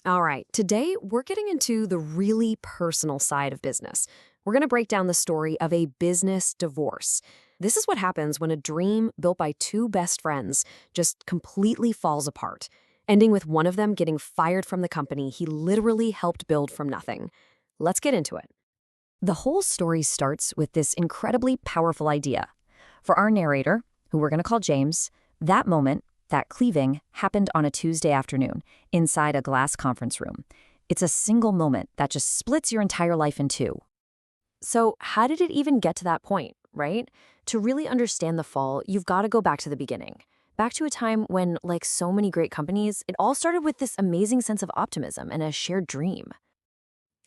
All right, today we're getting into the really personal side of business. We're going to break down the story of a business divorce. This is what happens when a dream built by two best friends just completely falls apart, ending with one of them getting fired from the company he literally helped build from nothing. Let's get into it. The whole story starts with this incredibly powerful idea. For our narrator, who we're going to call James, that moment, that cleaving, happened on a Tuesday afternoon inside a glass conference room. It's a single moment that just splits your entire life in two. So how did it even get to that point, right? To really understand the fall, you've got to go back to the beginning. Back to a time when, like so many great companies, it all started with this amazing sense of optimism and a shared dream.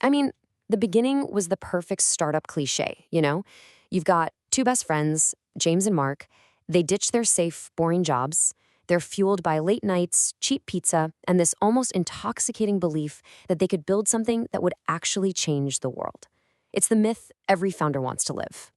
I mean, the beginning was the perfect startup cliche, you know? You've got two best friends, James and Mark. They ditch their safe, boring jobs. They're fueled by late nights, cheap pizza, and this almost intoxicating belief that they could build something that would actually change the world. It's the myth every founder wants to live.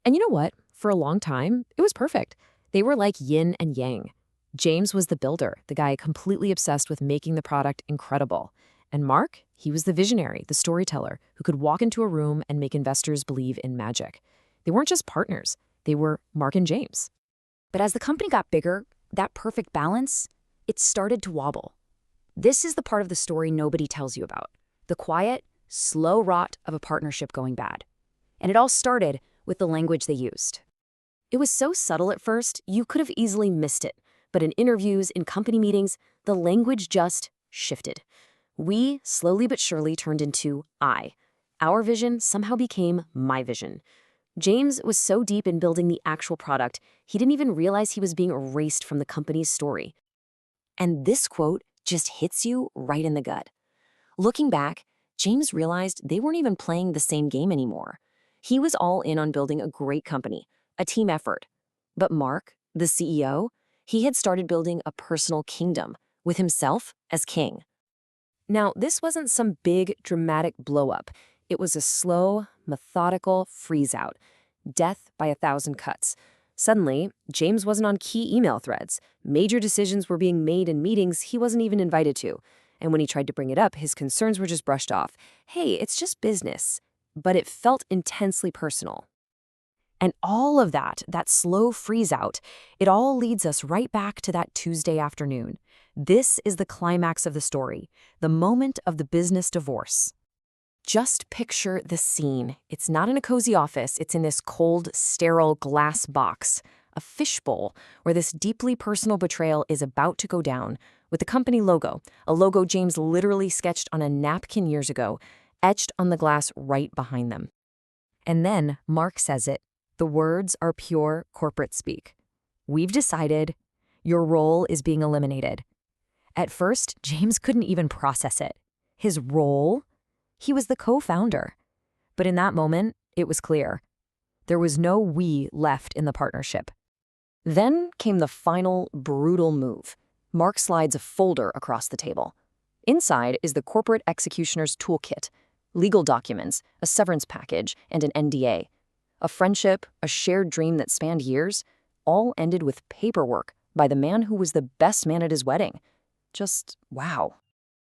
And you know what? For a long time, it was perfect. They were like yin and yang. James was the builder, the guy completely obsessed with making the product incredible. And Mark, he was the visionary, the storyteller, who could walk into a room and make investors believe in magic. They weren't just partners. They were Mark and James. But as the company got bigger, that perfect balance, it started to wobble. This is the part of the story nobody tells you about. The quiet, slow rot of a partnership going bad. And it all started with the language they used. It was so subtle at first, you could have easily missed it. But in interviews, in company meetings, the language just shifted. We, slowly but surely, turned into I. Our vision somehow became my vision. James was so deep in building the actual product, he didn't even realize he was being erased from the company's story. And this quote just hits you right in the gut. Looking back, James realized they weren't even playing the same game anymore. He was all in on building a great company, a team effort. But Mark, the CEO, he had started building a personal kingdom with himself as king. Now, this wasn't some big, dramatic blow-up. It was a slow, methodical freeze-out. Death by 1,000 cuts. Suddenly, James wasn't on key email threads. Major decisions were being made in meetings he wasn't even invited to. And when he tried to bring it up, his concerns were just brushed off. Hey, it's just business. But it felt intensely personal. And all of that slow freeze-out, it all leads us right back to that Tuesday afternoon. This is the climax of the story, the moment of the business divorce. Just picture the scene. It's not in a cozy office. It's in this cold, sterile glass box, a fishbowl, where this deeply personal betrayal is about to go down, with the company logo, a logo James literally sketched on a napkin years ago, etched on the glass right behind them. And then Mark says it. The words are pure corporate speak. We've decided your role is being eliminated. At first, James couldn't even process it. His role? He was the co-founder. But in that moment, it was clear. There was no we left in the partnership. Then came the final, brutal move. Mark slides a folder across the table. Inside is the corporate executioner's toolkit, legal documents, a severance package, and an NDA. A friendship, a shared dream that spanned years, all ended with paperwork by the man who was the best man at his wedding. Just wow.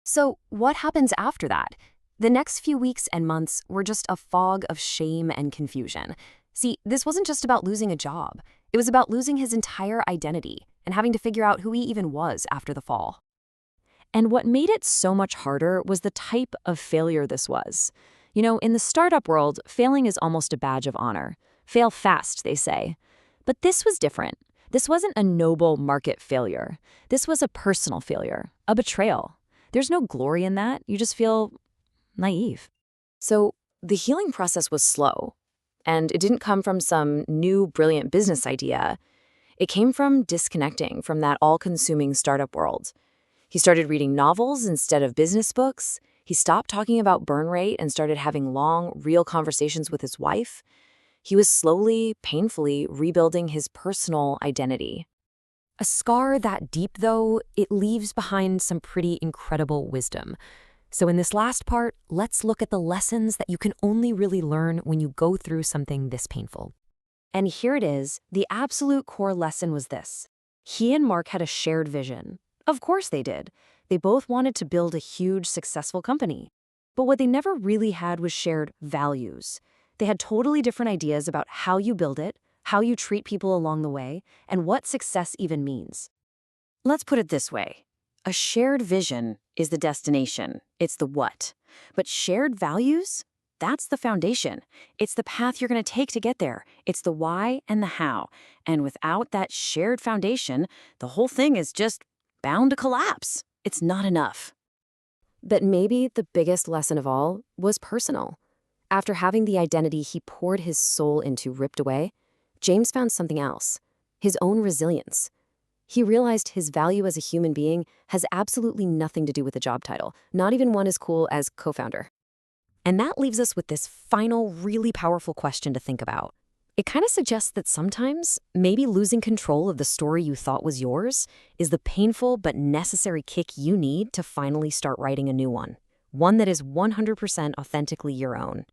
So what happens after that? The next few weeks and months were just a fog of shame and confusion. See, this wasn't just about losing a job. It was about losing his entire identity and having to figure out who he even was after the fall. And what made it so much harder was the type of failure this was. You know, in the startup world, failing is almost a badge of honor. Fail fast, they say. But this was different. This wasn't a noble market failure. This was a personal failure, a betrayal. There's no glory in that. You just feel naive. So the healing process was slow, and it didn't come from some new, brilliant business idea. It came from disconnecting from that all-consuming startup world. He started reading novels instead of business books. He stopped talking about burn rate and started having long, real conversations with his wife. He was slowly, painfully rebuilding his personal identity. A scar that deep, though, it leaves behind some pretty incredible wisdom. So in this last part, let's look at the lessons that you can only really learn when you go through something this painful. And here it is. The absolute core lesson was this. He and Mark had a shared vision. Of course they did. They both wanted to build a huge, successful company. But what they never really had was shared values. They had totally different ideas about how you build it, how you treat people along the way, and what success even means. Let's put it this way. A shared vision is the destination. It's the what. But shared values? That's the foundation. It's the path you're going to take to get there. It's the why and the how. And without that shared foundation, the whole thing is just bound to collapse. It's not enough. But maybe the biggest lesson of all was personal. After having the identity he poured his soul into ripped away, James found something else, his own resilience. He realized his value as a human being has absolutely nothing to do with the job title, not even one as cool as co-founder. And that leaves us with this final, really powerful question to think about. It kind of suggests that sometimes, maybe losing control of the story you thought was yours is the painful but necessary kick you need to finally start writing a new one that is 100% authentically your own.